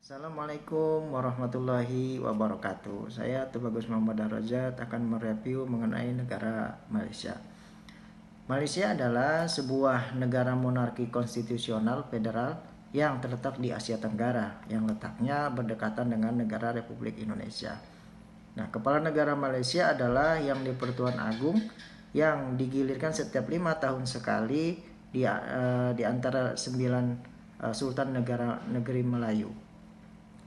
Assalamualaikum warahmatullahi wabarakatuh. Saya Tubagus Muhammad Darajat akan mereview mengenai negara Malaysia. Malaysia adalah sebuah negara monarki konstitusional federal yang terletak di Asia Tenggara, yang letaknya berdekatan dengan negara Republik Indonesia. Nah, kepala negara Malaysia adalah yang di-Pertuan Agung yang digilirkan setiap 5 tahun sekali di antara 9 Sultan Negeri Melayu.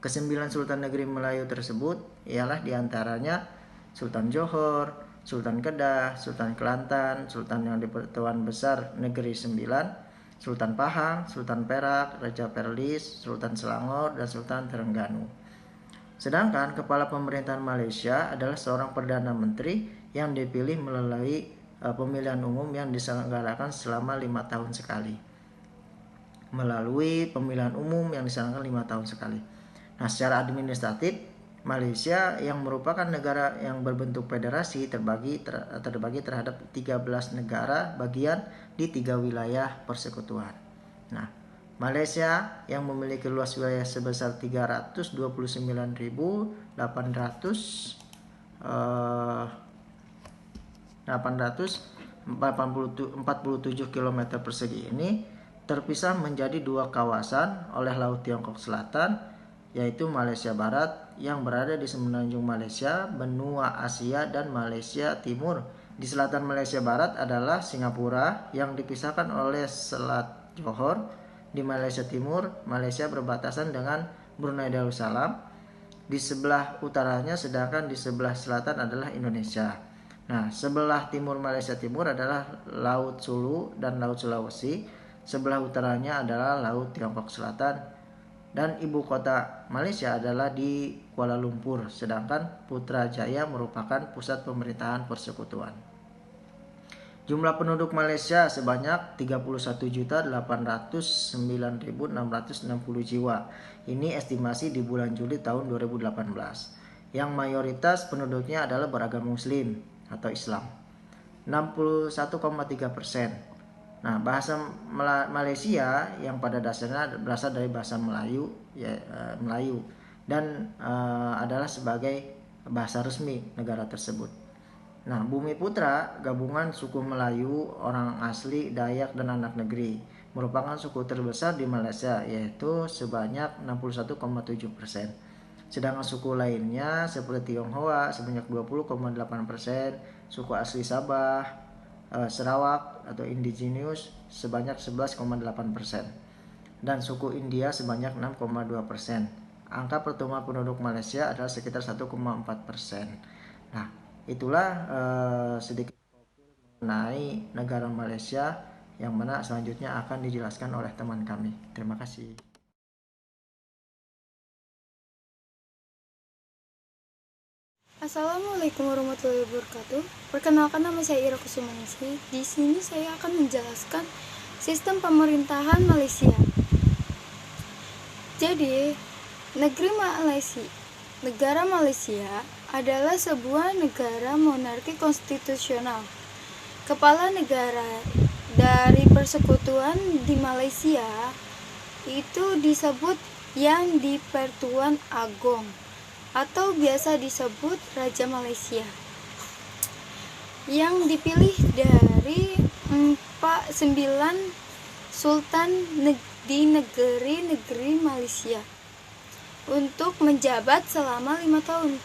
Kesembilan Sultan Negeri Melayu tersebut ialah diantaranya Sultan Johor, Sultan Kedah, Sultan Kelantan, Sultan yang di-Pertuan Besar Negeri Sembilan, Sultan Pahang, Sultan Perak, Raja Perlis, Sultan Selangor, dan Sultan Terengganu. Sedangkan kepala pemerintahan Malaysia adalah seorang Perdana Menteri yang dipilih melalui pemilihan umum yang diselenggarakan selama 5 tahun sekali. Melalui pemilihan umum yang diselenggarakan 5 tahun sekali. Nah, secara administratif, Malaysia yang merupakan negara yang berbentuk federasi terbagi terhadap 13 negara bagian di 3 wilayah persekutuan. Nah, Malaysia yang memiliki luas wilayah sebesar 329.847 km persegi ini terpisah menjadi 2 kawasan oleh Laut Tiongkok Selatan, yaitu Malaysia Barat yang berada di semenanjung Malaysia, benua Asia, dan Malaysia Timur. Di selatan Malaysia Barat adalah Singapura yang dipisahkan oleh Selat Johor. Di Malaysia Timur, Malaysia berbatasan dengan Brunei Darussalam. Di sebelah utaranya, sedangkan di sebelah selatan adalah Indonesia. Nah, sebelah timur Malaysia Timur adalah Laut Sulu dan Laut Sulawesi. Sebelah utaranya adalah Laut Tiongkok Selatan. Dan ibu kota Malaysia adalah di Kuala Lumpur, sedangkan Putrajaya merupakan pusat pemerintahan persekutuan. Jumlah penduduk Malaysia sebanyak 31.809.660 jiwa. Ini estimasi di bulan Juli tahun 2018. Yang mayoritas penduduknya adalah beragama Muslim atau Islam, 61,3%. Nah, bahasa Malaysia yang pada dasarnya berasal dari bahasa Melayu, Melayu, dan adalah sebagai bahasa resmi negara tersebut. Nah, Bumi Putra gabungan suku Melayu, orang asli, Dayak, dan anak negeri, merupakan suku terbesar di Malaysia, yaitu sebanyak 61,7%. Sedangkan suku lainnya seperti Tionghoa sebanyak 20,8%, suku asli Sabah, Sarawak atau indigenous sebanyak 11,8%, dan suku India sebanyak 6,2%. Angka pertumbuhan penduduk Malaysia adalah sekitar 1,4%. Nah, itulah sedikit mengenai negara Malaysia, yang mana selanjutnya akan dijelaskan oleh teman kami. Terima kasih. Assalamualaikum warahmatullahi wabarakatuh. Perkenalkan, nama saya Ira Kusumaningsih. Di sini saya akan menjelaskan sistem pemerintahan Malaysia. Jadi, negara Malaysia adalah sebuah negara monarki konstitusional. Kepala negara dari persekutuan di Malaysia itu disebut yang di-Pertuan Agong, atau biasa disebut Raja Malaysia, yang dipilih dari 9 sultan di negeri Malaysia untuk menjabat selama 5 tahun.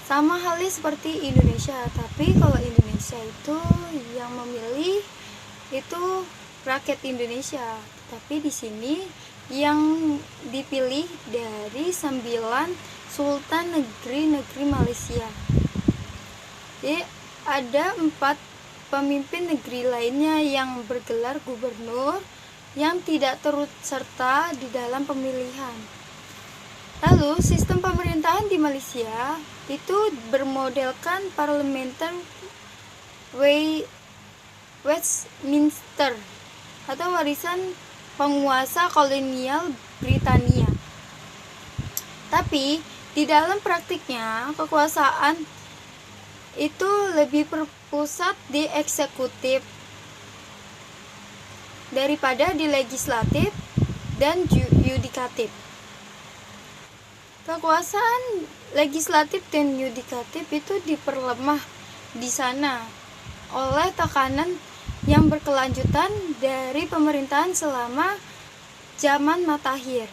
Sama halnya seperti Indonesia, tapi kalau Indonesia itu yang memilih itu rakyat Indonesia, tapi di sini yang dipilih dari 9 Sultan negeri Malaysia. Jadi ada 4 pemimpin negeri lainnya yang bergelar gubernur yang tidak turut serta di dalam pemilihan. Lalu sistem pemerintahan di Malaysia itu bermodelkan parlementer Westminster atau warisan penguasa kolonial Britania. Tapi di dalam praktiknya, kekuasaan itu lebih berpusat di eksekutif daripada di legislatif dan yudikatif. Kekuasaan legislatif dan yudikatif itu diperlemah di sana oleh tekanan yang berkelanjutan dari pemerintahan selama zaman Matahir.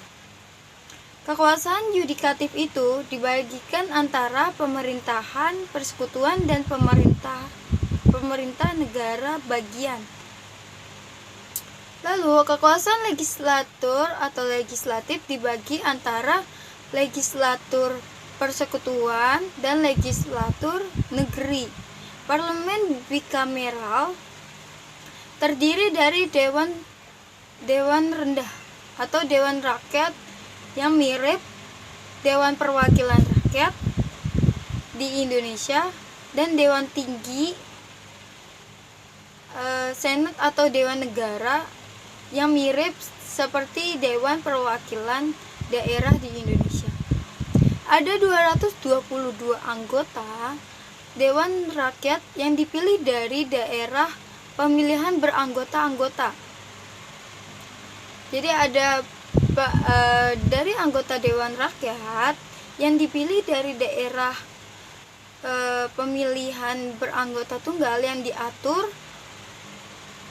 Kekuasaan yudikatif itu dibagikan antara pemerintahan persekutuan dan pemerintah negara bagian. Lalu kekuasaan legislatur atau legislatif dibagi antara legislatur persekutuan dan legislatur negeri. Parlemen bikameral terdiri dari dewan rendah atau dewan rakyat yang mirip Dewan Perwakilan Rakyat di Indonesia dan Dewan Tinggi Senat atau Dewan Negara yang mirip seperti Dewan Perwakilan Daerah di Indonesia. Ada 222 anggota Dewan Rakyat yang dipilih dari daerah pemilihan beranggota-anggota. Jadi ada dari anggota Dewan Rakyat yang dipilih dari daerah pemilihan beranggota tunggal yang diatur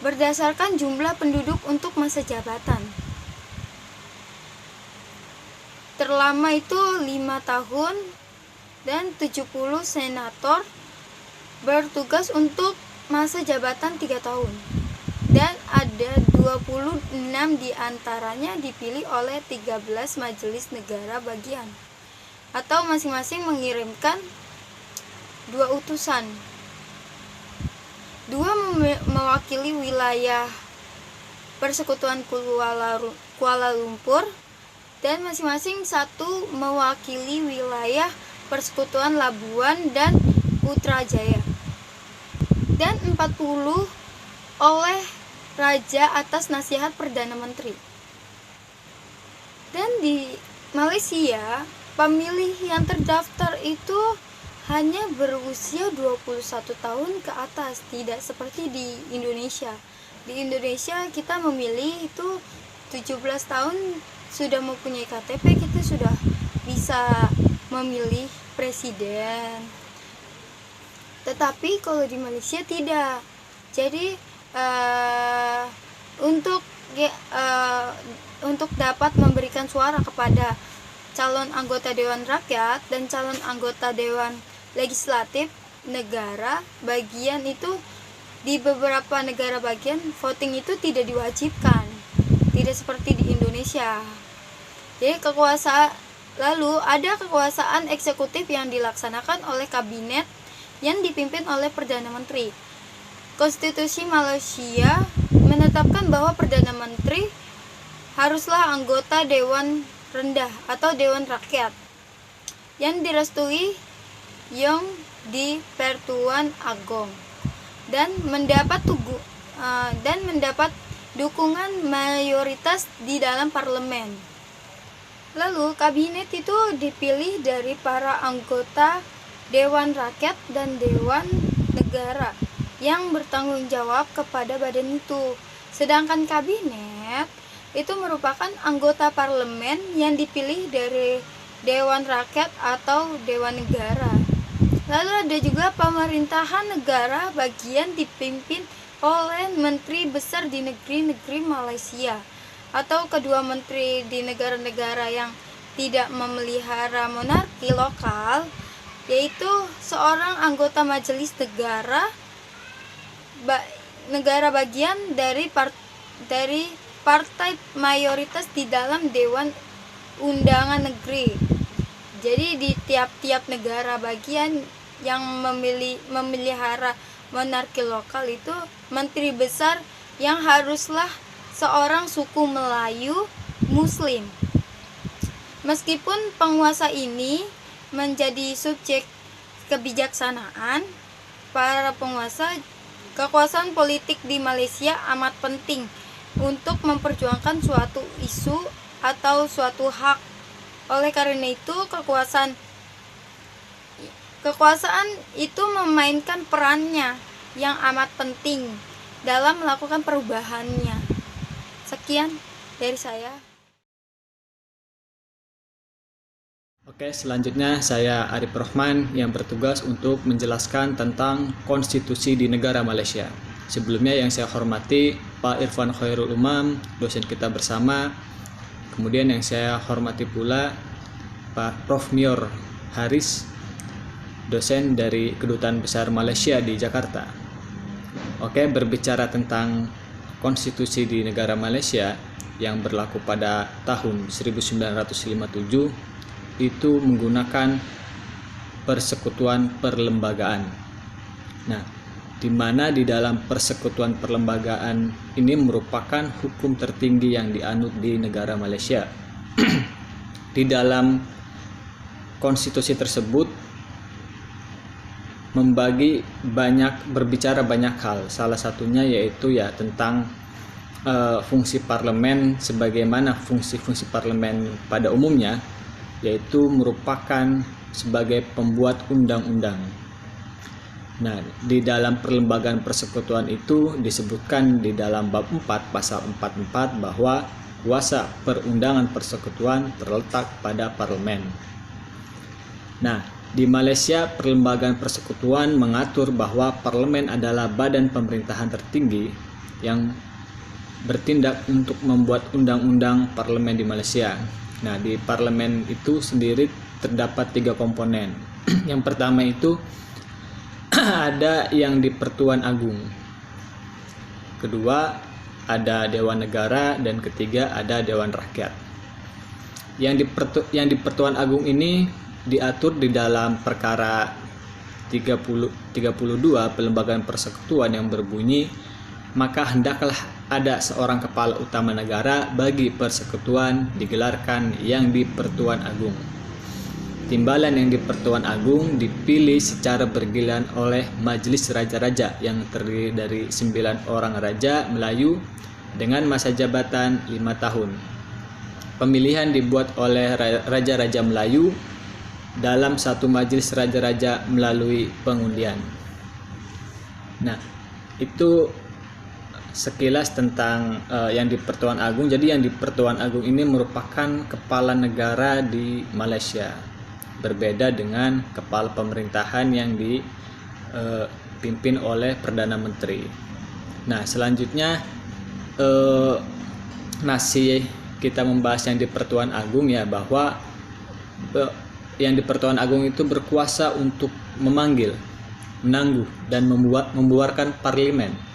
berdasarkan jumlah penduduk untuk masa jabatan. Terlama itu 5 tahun dan 70 senator bertugas untuk masa jabatan 3 tahun. Dan ada 26 diantaranya dipilih oleh 13 majelis negara bagian, atau masing-masing mengirimkan 2 utusan. 2 mewakili wilayah Persekutuan Kuala Lumpur dan masing-masing 1 mewakili wilayah Persekutuan Labuan dan Putrajaya. Dan 40 oleh Raja atas nasihat Perdana Menteri. Dan di Malaysia, pemilih yang terdaftar itu hanya berusia 21 tahun ke atas, tidak seperti di Indonesia. Di Indonesia kita memilih itu 17 tahun sudah mempunyai KTP, kita sudah bisa memilih presiden. Tetapi kalau di Malaysia tidak. Jadi untuk dapat memberikan suara kepada calon anggota Dewan Rakyat dan calon anggota Dewan Legislatif negara bagian itu, di beberapa negara bagian voting itu tidak diwajibkan, tidak seperti di Indonesia. Jadi lalu ada kekuasaan eksekutif yang dilaksanakan oleh kabinet yang dipimpin oleh Perdana Menteri. Konstitusi Malaysia menetapkan bahwa Perdana Menteri haruslah anggota Dewan Rendah atau Dewan Rakyat yang direstui Yang di Pertuan Agong dan mendapat dukungan mayoritas di dalam parlemen. Lalu kabinet itu dipilih dari para anggota Dewan Rakyat dan Dewan Negara yang bertanggung jawab kepada badan itu. Sedangkan kabinet itu merupakan anggota parlemen yang dipilih dari Dewan Rakyat atau Dewan Negara. Lalu ada juga pemerintahan negara bagian dipimpin oleh menteri besar di negeri-negeri Malaysia, atau kedua menteri di negara-negara yang tidak memelihara monarki lokal, yaitu seorang anggota majelis negara bagian dari partai mayoritas di dalam Dewan Undangan Negeri. Jadi di tiap-tiap negara bagian yang memelihara monarki lokal itu menteri besar yang haruslah seorang suku Melayu Muslim. Meskipun penguasa ini menjadi subjek kebijaksanaan para penguasa, kekuasaan politik di Malaysia amat penting untuk memperjuangkan suatu isu atau suatu hak. Oleh karena itu, kekuasaan itu memainkan perannya yang amat penting dalam melakukan perubahannya. Sekian dari saya. Oke, selanjutnya saya Arif Rohman yang bertugas untuk menjelaskan tentang konstitusi di negara Malaysia. Sebelumnya yang saya hormati Pak Irfan Khairul Umam, dosen kita bersama. Kemudian yang saya hormati pula Pak Prof. Mior Haris, dosen dari Kedutaan Besar Malaysia di Jakarta. Oke, berbicara tentang konstitusi di negara Malaysia yang berlaku pada tahun 1957, itu menggunakan persekutuan perlembagaan. Nah, di mana di dalam persekutuan perlembagaan ini merupakan hukum tertinggi yang dianut di negara Malaysia. Di dalam konstitusi tersebut berbicara banyak hal. Salah satunya yaitu ya tentang fungsi parlemen, sebagaimana fungsi-fungsi parlemen pada umumnya, yaitu merupakan sebagai pembuat undang-undang. Nah, di dalam perlembagaan persekutuan itu disebutkan di dalam bab 4 pasal 44 bahwa kuasa perundangan persekutuan terletak pada parlemen. Nah, di Malaysia perlembagaan persekutuan mengatur bahwa parlemen adalah badan pemerintahan tertinggi yang bertindak untuk membuat undang-undang parlemen di Malaysia. Nah, di parlemen itu sendiri terdapat 3 komponen. Yang pertama itu ada yang di Pertuan Agung. Kedua, ada Dewan Negara, dan ketiga ada Dewan Rakyat. Yang di Pertuan Agung ini diatur di dalam perkara 32 Perlembagaan Persekutuan yang berbunyi, maka hendaklah ada seorang kepala utama negara bagi persekutuan digelarkan yang di Pertuan Agung. Timbalan yang di Pertuan Agung dipilih secara bergiliran oleh Majelis Raja-Raja yang terdiri dari 9 orang Raja Melayu dengan masa jabatan 5 tahun. Pemilihan dibuat oleh Raja-Raja Melayu dalam satu majelis Raja-Raja melalui pengundian. Nah, itu sekilas tentang yang di Pertuan Agung. Jadi yang di Pertuan Agung ini merupakan kepala negara di Malaysia, berbeda dengan kepala pemerintahan yang dipimpin oleh Perdana Menteri. Nah, selanjutnya masih kita membahas yang di Pertuan Agung ya, bahwa yang di Pertuan Agung itu berkuasa untuk memanggil, menangguh, dan membuarkan parlemen,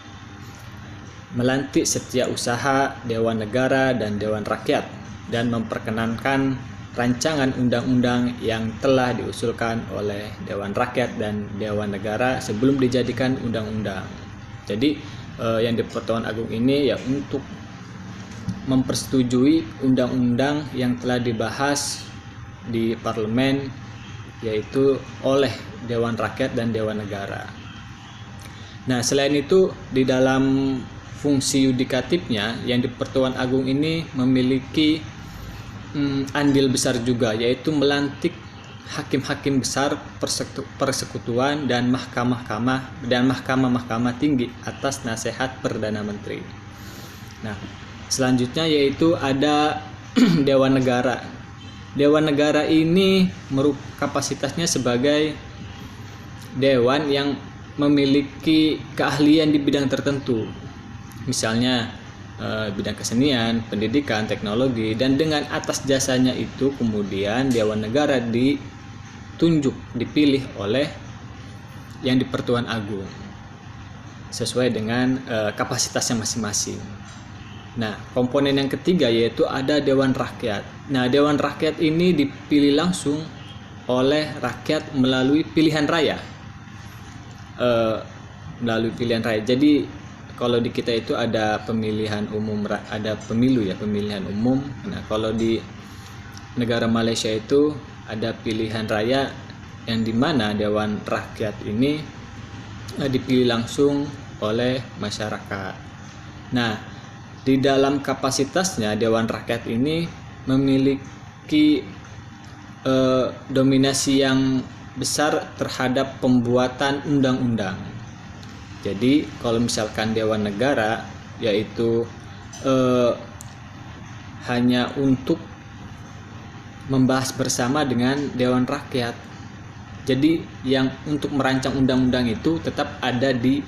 melantik setiausaha, Dewan Negara, dan Dewan Rakyat, dan memperkenankan rancangan undang-undang yang telah diusulkan oleh Dewan Rakyat dan Dewan Negara sebelum dijadikan undang-undang. Jadi yang di Pertuan Agung ini ya untuk mempersetujui undang-undang yang telah dibahas di parlemen, yaitu oleh Dewan Rakyat dan Dewan Negara. Nah, selain itu di dalam fungsi yudikatifnya yang di Pertuan Agung ini memiliki andil besar juga, yaitu melantik hakim-hakim besar persekutuan dan mahkamah-mahkamah tinggi atas nasihat Perdana Menteri. Nah, selanjutnya yaitu ada Dewan Negara. Dewan Negara ini kapasitasnya sebagai dewan yang memiliki keahlian di bidang tertentu, misalnya bidang kesenian, pendidikan, teknologi, dan dengan atas jasanya itu kemudian Dewan Negara dipilih oleh yang di Pertuan Agung sesuai dengan kapasitasnya masing-masing. Nah, komponen yang ketiga yaitu ada Dewan Rakyat. Nah, Dewan Rakyat ini dipilih langsung oleh rakyat melalui pilihan raya. Jadi kalau di kita itu ada pemilihan umum, ada pemilu ya, pemilihan umum. Nah, kalau di negara Malaysia itu ada pilihan raya yang dimana Dewan Rakyat ini dipilih langsung oleh masyarakat. Nah, di dalam kapasitasnya Dewan Rakyat ini memiliki dominasi yang besar terhadap pembuatan undang-undang. Jadi kalau misalkan Dewan Negara yaitu hanya untuk membahas bersama dengan Dewan Rakyat. Jadi yang untuk merancang undang-undang itu tetap ada di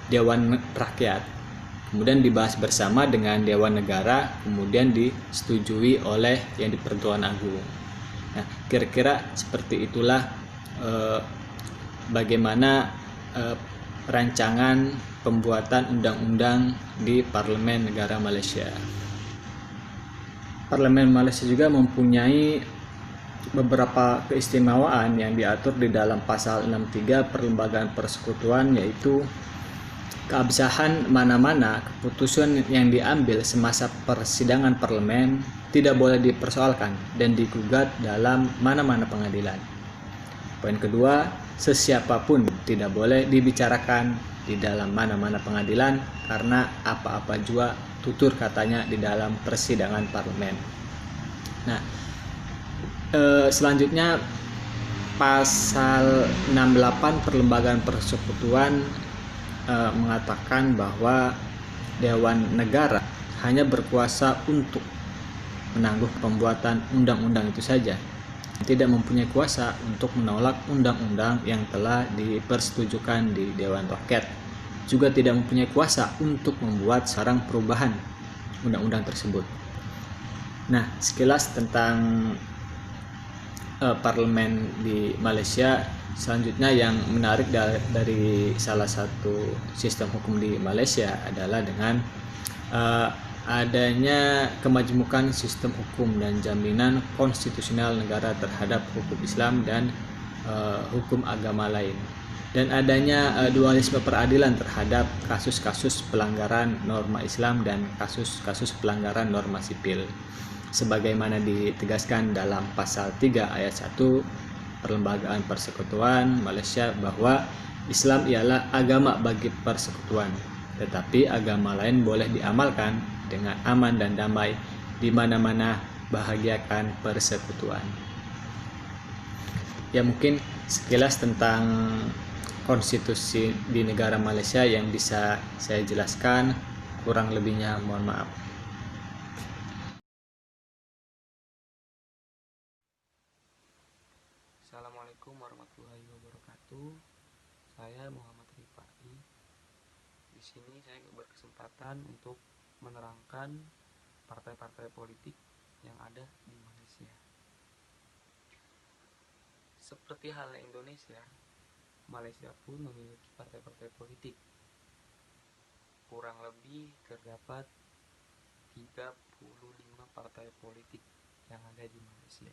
Dewan Rakyat, kemudian dibahas bersama dengan Dewan Negara, kemudian disetujui oleh yang di Pertuan Agung. Nah, kira-kira seperti itulah bagaimana rancangan pembuatan undang-undang di Parlemen Negara Malaysia. Parlemen Malaysia juga mempunyai beberapa keistimewaan yang diatur di dalam pasal 63 Perlembagaan Persekutuan, yaitu keabsahan mana-mana keputusan yang diambil semasa persidangan parlemen tidak boleh dipersoalkan dan digugat dalam mana-mana pengadilan. Poin kedua, sesiapapun tidak boleh dibicarakan di dalam mana-mana pengadilan karena apa-apa juga tutur katanya di dalam persidangan parlemen. Nah, selanjutnya pasal 68 Perlembagaan Persekutuan mengatakan bahwa Dewan Negara hanya berkuasa untuk menangguh pembuatan undang-undang itu saja, tidak mempunyai kuasa untuk menolak undang-undang yang telah dipersetujukan di Dewan Rakyat, juga tidak mempunyai kuasa untuk membuat sekarang perubahan undang-undang tersebut. Nah, sekilas tentang parlemen di Malaysia. Selanjutnya yang menarik dari salah satu sistem hukum di Malaysia adalah dengan adanya kemajemukan sistem hukum dan jaminan konstitusional negara terhadap hukum Islam dan hukum agama lain, dan adanya dualisme peradilan terhadap kasus-kasus pelanggaran norma Islam dan kasus-kasus pelanggaran norma sipil, sebagaimana ditegaskan dalam pasal 3 ayat 1 Perlembagaan Persekutuan Malaysia bahwa Islam ialah agama bagi persekutuan, tetapi agama lain boleh diamalkan dengan aman dan damai di mana-mana, bahagiakan persekutuan. Ya, mungkin sekilas tentang konstitusi di negara Malaysia yang bisa saya jelaskan, kurang lebihnya mohon maaf. Assalamualaikum warahmatullahi wabarakatuh. Saya Muhammad Rifai. Di sini saya berkesempatan untuk menerangkan partai-partai politik yang ada di Malaysia. Seperti halnya Indonesia, Malaysia pun memiliki partai-partai politik. Kurang lebih terdapat 35 partai politik yang ada di Malaysia.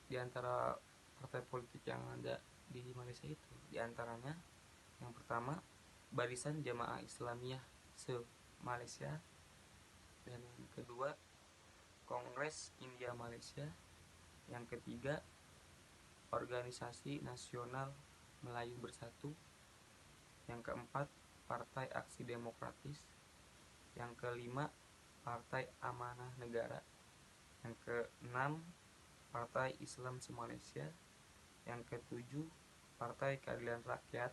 Di antara partai politik yang ada di Malaysia itu, di antaranya yang pertama Barisan Jamaah Islamiyah se-Malaysia, dan yang kedua Kongres India Malaysia, yang ketiga Organisasi Nasional Melayu Bersatu, yang keempat Partai Aksi Demokratis, yang kelima Partai Amanah Negara, yang keenam Partai Islam se-Malaysia, yang ketujuh Partai Keadilan Rakyat,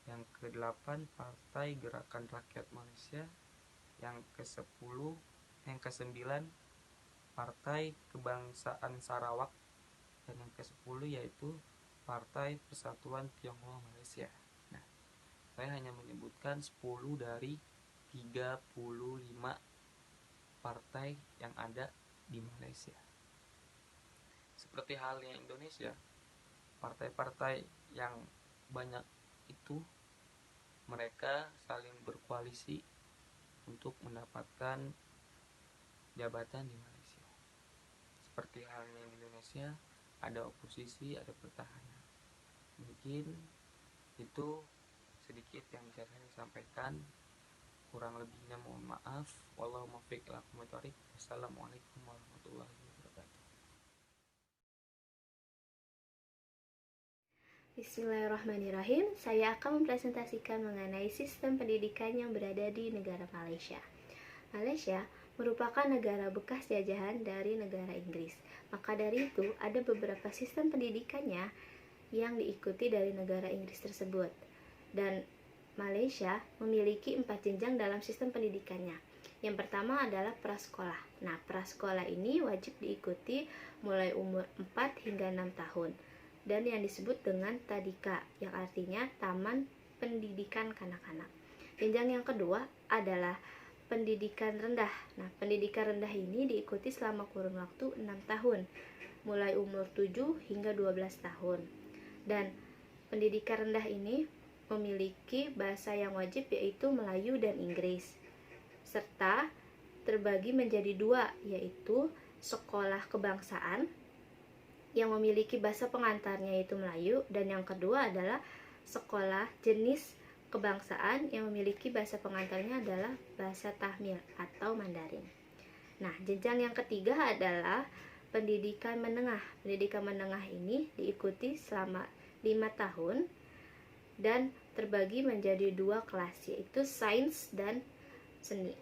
yang kedelapan Partai Gerakan Rakyat Malaysia, yang kesembilan Partai Kebangsaan Sarawak, dan yang ke-10 yaitu Partai Persatuan Tionghoa Malaysia. Nah, saya hanya menyebutkan 10 dari 35 partai yang ada di Malaysia. Seperti halnya Indonesia, partai-partai yang banyak itu mereka saling berkoalisi untuk mendapatkan jabatan di Malaysia. Seperti halnya di Indonesia, ada oposisi, ada petahana. Mungkin itu sedikit yang bisa saya sampaikan. Kurang lebihnya mohon maaf. Wallahu muwaffiq ila aqwamit thoriq. Wassalamualaikum warahmatullahi wabarakatuh. Bismillahirrahmanirrahim. Saya akan mempresentasikan mengenai sistem pendidikan yang berada di negara Malaysia. Malaysia merupakan negara bekas jajahan dari negara Inggris. Maka dari itu, ada beberapa sistem pendidikannya yang diikuti dari negara Inggris tersebut. Dan Malaysia memiliki 4 jenjang dalam sistem pendidikannya. Yang pertama adalah prasekolah. Nah, prasekolah ini wajib diikuti mulai umur 4 hingga 6 tahun. Dan yang disebut dengan tadika, yang artinya taman pendidikan kanak-kanak. Jenjang yang kedua adalah pendidikan rendah. Nah, pendidikan rendah ini diikuti selama kurun waktu 6 tahun, mulai umur 7 hingga 12 tahun. Dan pendidikan rendah ini memiliki bahasa yang wajib yaitu Melayu dan Inggris, serta terbagi menjadi dua, yaitu sekolah kebangsaan yang memiliki bahasa pengantarnya yaitu Melayu, dan yang kedua adalah sekolah jenis kebangsaan yang memiliki bahasa pengantarnya adalah bahasa Tamil atau Mandarin. Nah, jenjang yang ketiga adalah pendidikan menengah. Pendidikan menengah ini diikuti selama 5 tahun dan terbagi menjadi dua kelas, yaitu sains dan seni.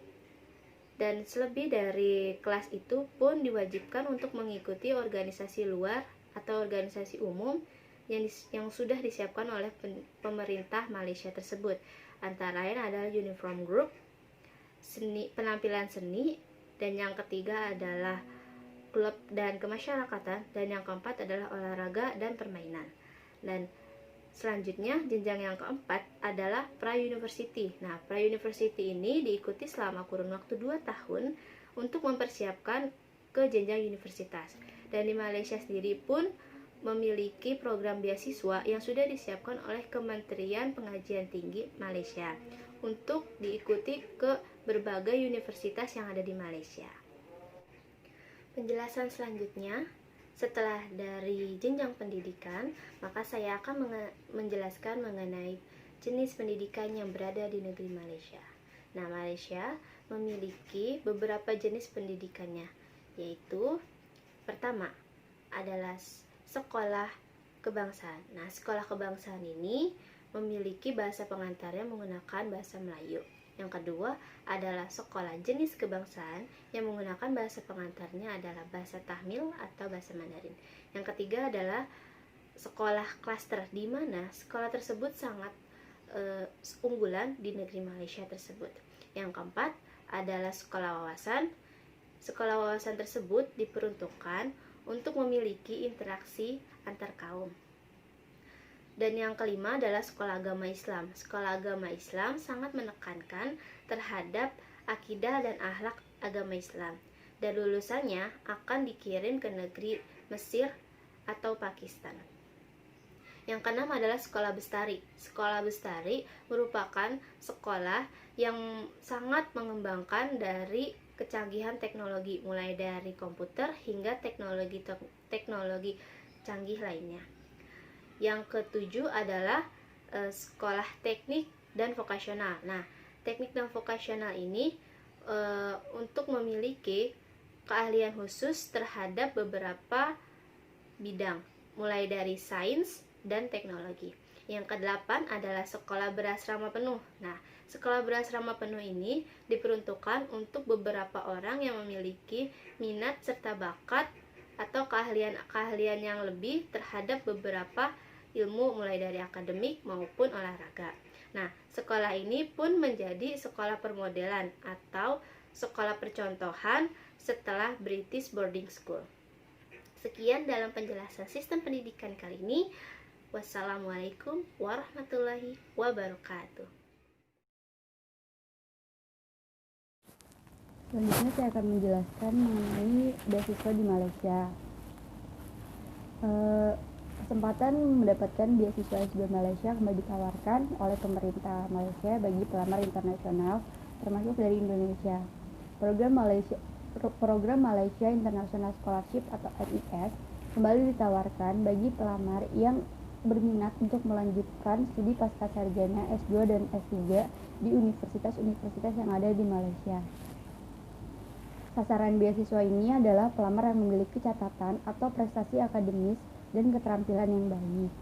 Dan selebih dari kelas itu pun diwajibkan untuk mengikuti organisasi luar atau organisasi umum yang sudah disiapkan oleh pemerintah Malaysia tersebut. Antara lain adalah uniform group, penampilan seni, dan yang ketiga adalah klub dan kemasyarakatan, dan yang keempat adalah olahraga dan permainan. Dan selanjutnya, jenjang yang keempat adalah pra-university. Nah, pra-university ini diikuti selama kurun waktu 2 tahun untuk mempersiapkan ke jenjang universitas. Dan di Malaysia sendiri pun memiliki program beasiswa yang sudah disiapkan oleh Kementerian Pengajian Tinggi Malaysia untuk diikuti ke berbagai universitas yang ada di Malaysia. Penjelasan selanjutnya, setelah dari jenjang pendidikan, maka saya akan menjelaskan mengenai jenis pendidikan yang berada di negeri Malaysia. Nah, Malaysia memiliki beberapa jenis pendidikannya, yaitu pertama adalah sekolah kebangsaan. Nah, sekolah kebangsaan ini memiliki bahasa pengantarnya menggunakan bahasa Melayu. Yang kedua adalah sekolah jenis kebangsaan yang menggunakan bahasa pengantarnya adalah bahasa Tamil atau bahasa Mandarin. Yang ketiga adalah sekolah klaster, di mana sekolah tersebut sangat unggulan di negeri Malaysia tersebut. Yang keempat adalah sekolah wawasan. Sekolah wawasan tersebut diperuntukkan untuk memiliki interaksi antar kaum. Dan yang kelima adalah sekolah agama Islam. Sekolah agama Islam sangat menekankan terhadap akidah dan akhlak agama Islam. Dan lulusannya akan dikirim ke negeri Mesir atau Pakistan. Yang keenam adalah sekolah bestari. Sekolah bestari merupakan sekolah yang sangat mengembangkan dari kecanggihan teknologi, mulai dari komputer hingga teknologi canggih lainnya. Yang ketujuh adalah sekolah teknik dan vokasional. Nah, teknik dan vokasional ini untuk memiliki keahlian khusus terhadap beberapa bidang, mulai dari sains dan teknologi. Yang kedelapan adalah sekolah berasrama penuh. Nah, sekolah berasrama penuh ini diperuntukkan untuk beberapa orang yang memiliki minat serta bakat atau keahlian yang lebih terhadap beberapa ilmu, mulai dari akademik maupun olahraga. Nah, sekolah ini pun menjadi sekolah permodelan atau sekolah percontohan setelah British Boarding School. Sekian dalam penjelasan sistem pendidikan kali ini. Wassalamualaikum warahmatullahi wabarakatuh. Selanjutnya saya akan menjelaskan mengenai beasiswa di Malaysia. Kesempatan mendapatkan beasiswa S2 Malaysia kembali ditawarkan oleh pemerintah Malaysia bagi pelamar internasional termasuk dari Indonesia. Program Malaysia International Scholarship atau MIS kembali ditawarkan bagi pelamar yang berminat untuk melanjutkan studi pasca sarjana S2 dan S3 di universitas-universitas yang ada di Malaysia. Sasaran beasiswa ini adalah pelamar yang memiliki catatan atau prestasi akademis dan keterampilan yang baik.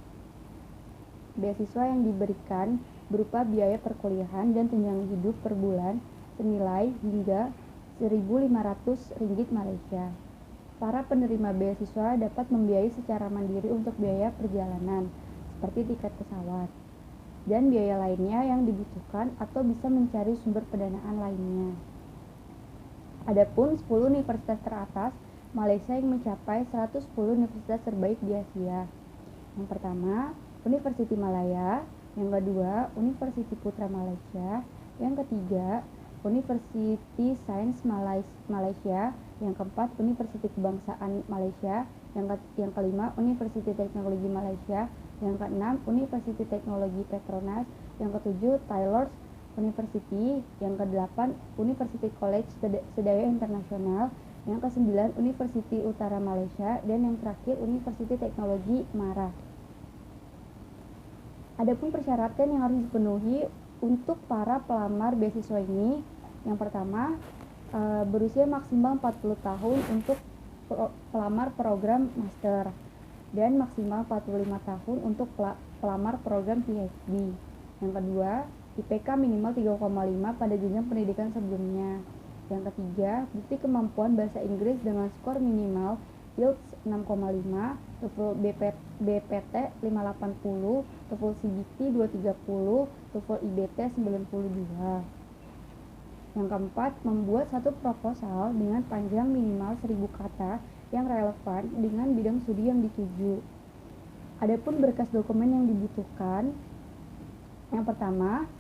Beasiswa yang diberikan berupa biaya perkuliahan dan tunjangan hidup per bulan senilai hingga Rp1.500 Malaysia. Para penerima beasiswa dapat membiayai secara mandiri untuk biaya perjalanan, seperti tiket pesawat, dan biaya lainnya yang dibutuhkan atau bisa mencari sumber pendanaan lainnya. Adapun 10 universitas teratas Malaysia yang mencapai 110 universitas terbaik di Asia. Yang pertama, Universiti Malaya. Yang kedua, Universiti Putra Malaysia. Yang ketiga, Universiti Sains Malaysia. Yang keempat, Universiti Kebangsaan Malaysia. Yang kelima, Universiti Teknologi Malaysia. Yang keenam, Universiti Teknologi Petronas. Yang ketujuh, Taylor University. Yang kedelapan, University College Sedaya Internasional. Yang kesembilan, Universiti Utara Malaysia. Dan yang terakhir, Universiti Teknologi Mara. Adapun persyaratan yang harus dipenuhi untuk para pelamar beasiswa ini, yang pertama, berusia maksimal 40 tahun untuk pelamar program master dan maksimal 45 tahun untuk pelamar program PhD. Yang kedua, IPK minimal 3,5 pada jenjang pendidikan sebelumnya. Yang ketiga, bukti kemampuan bahasa Inggris dengan skor minimal IELTS 6,5, TOEFL BPT 580, TOEFL CBT 230, TOEFL IBT 92. Yang keempat, membuat satu proposal dengan panjang minimal 1000 kata yang relevan dengan bidang studi yang dituju. Adapun berkas dokumen yang dibutuhkan, yang pertama,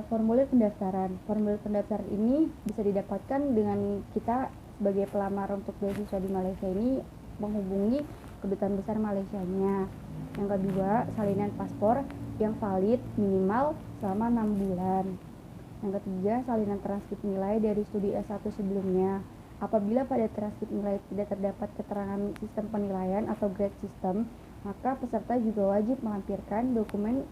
formulir pendaftaran. Formulir pendaftaran ini bisa didapatkan dengan kita sebagai pelamar untuk beasiswa di Malaysia ini menghubungi kedutaan besar Malaysianya. Yang kedua, salinan paspor yang valid minimal selama 6 bulan. Yang ketiga, salinan transkrip nilai dari studi S1 sebelumnya. Apabila pada transkrip nilai tidak terdapat keterangan sistem penilaian atau grade system, maka peserta juga wajib melampirkan dokumen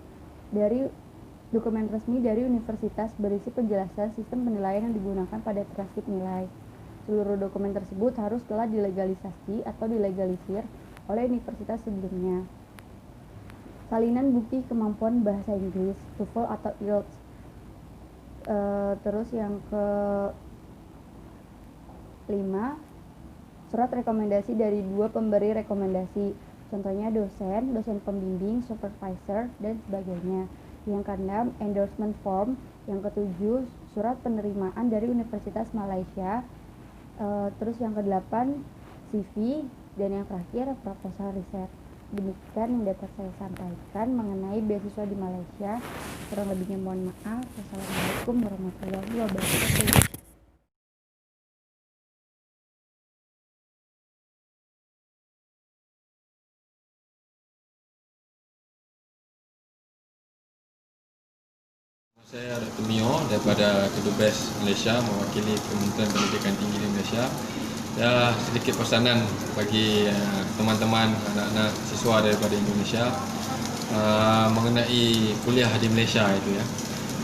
resmi dari universitas berisi penjelasan sistem penilaian yang digunakan pada transkrip nilai. Seluruh dokumen tersebut harus telah dilegalisasi atau dilegalisir oleh universitas sebelumnya. Salinan bukti kemampuan bahasa Inggris, TOEFL atau IELTS. Terus yang ke-5, surat rekomendasi dari 2 pemberi rekomendasi, contohnya dosen pembimbing, supervisor, dan sebagainya. Yang ke-6, endorsement form. Yang ke-7, surat penerimaan dari Universitas Malaysia. Terus yang ke-8, CV. Dan yang terakhir, proposal riset. Demikian yang dapat saya sampaikan mengenai beasiswa di Malaysia. Kurang lebihnya mohon maaf. Wassalamualaikum warahmatullahi wabarakatuh. Saya Dr. Mio daripada Kedubes Malaysia, mewakili Kementerian Pendidikan Tinggi di Malaysia. Ya, sedikit pesanan bagi teman-teman, anak-anak siswa daripada Indonesia mengenai kuliah di Malaysia itu ya.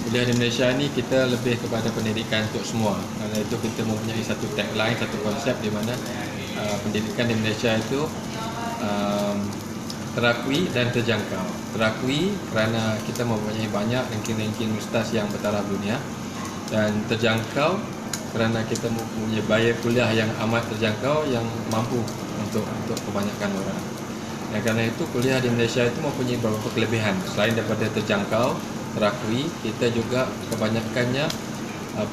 Kuliah di Malaysia ni kita lebih kepada pendidikan untuk semua. Karena itu kita mempunyai satu tagline, satu konsep di mana pendidikan di Malaysia itu terakui dan terjangkau. Terakui kerana kita mempunyai banyak ranking-ranking universitas yang bertaraf dunia, dan terjangkau kerana kita mempunyai biaya kuliah yang amat terjangkau yang mampu untuk kebanyakan orang. Dan kerana itu kuliah di Malaysia itu mempunyai beberapa kelebihan. Selain daripada terjangkau, terakui, kita juga kebanyakannya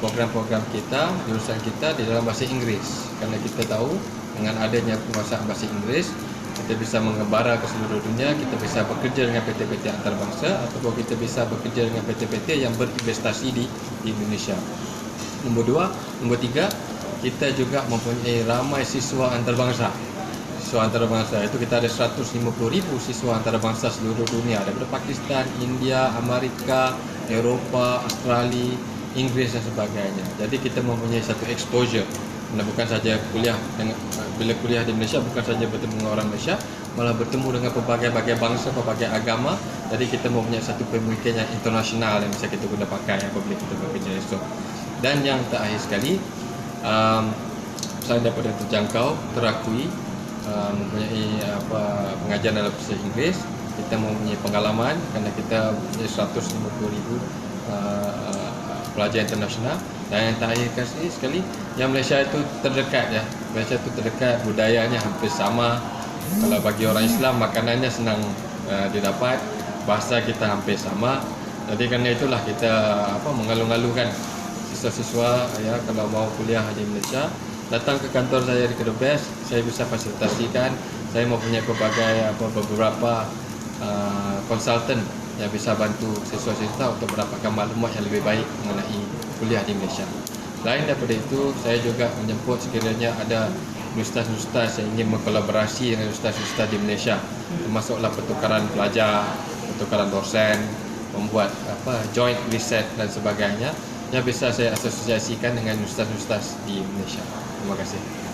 program-program kita, jurusan kita di dalam bahasa Inggeris. Kerana kita tahu dengan adanya penguasaan bahasa Inggeris, kita bisa mengembara ke seluruh dunia, kita bisa bekerja dengan PT-PT antarabangsa ataupun kita bisa bekerja dengan PT-PT yang berinvestasi di Indonesia. Nombor 3, kita juga mempunyai ramai siswa antarabangsa. Siswa antarabangsa itu kita ada 150,000 siswa antarabangsa seluruh dunia, daripada Pakistan, India, Amerika, Eropah, Australia, Inggeris dan sebagainya. Jadi kita mempunyai satu exposure. Bukan saja bila kuliah di Malaysia bukan saja bertemu dengan orang Malaysia, malah bertemu dengan pelbagai bangsa, pelbagai agama. Jadi kita mempunyai satu pemikiran yang internasional yang bisa kita guna pakai apabila kita bekerja esok. Dan yang terakhir sekali, selain daripada terjangkau, terakui, mempunyai pengajaran dalam bahasa Inggeris, kita mempunyai pengalaman kerana kita mempunyai 150,000 pelajar internasional. Dan yang terakhir sekali, yang Malaysia itu terdekat ya. Malaysia itu terdekat, budayanya hampir sama. Kalau bagi orang Islam, makanannya senang didapat, bahasa kita hampir sama. Jadi kerana itulah kita mengalu-alukan siswa-siswa ya kalau mau kuliah di Malaysia, datang ke kantor saya di Kedubes, saya bisa fasilitasikan. Saya mempunyai beberapa konsultan yang bisa bantu siswa-siswa untuk mendapatkan maklumat yang lebih baik mengenai kuliah di Malaysia. Selain daripada itu, saya juga menjemput sekiranya ada ustaz-ustaz yang ingin berkolaborasi dengan ustaz-ustaz di Malaysia, termasuklah pertukaran pelajar, pertukaran dosen, membuat joint research dan sebagainya, yang bisa saya asosiasikan dengan ustaz-ustaz di Malaysia. Terima kasih.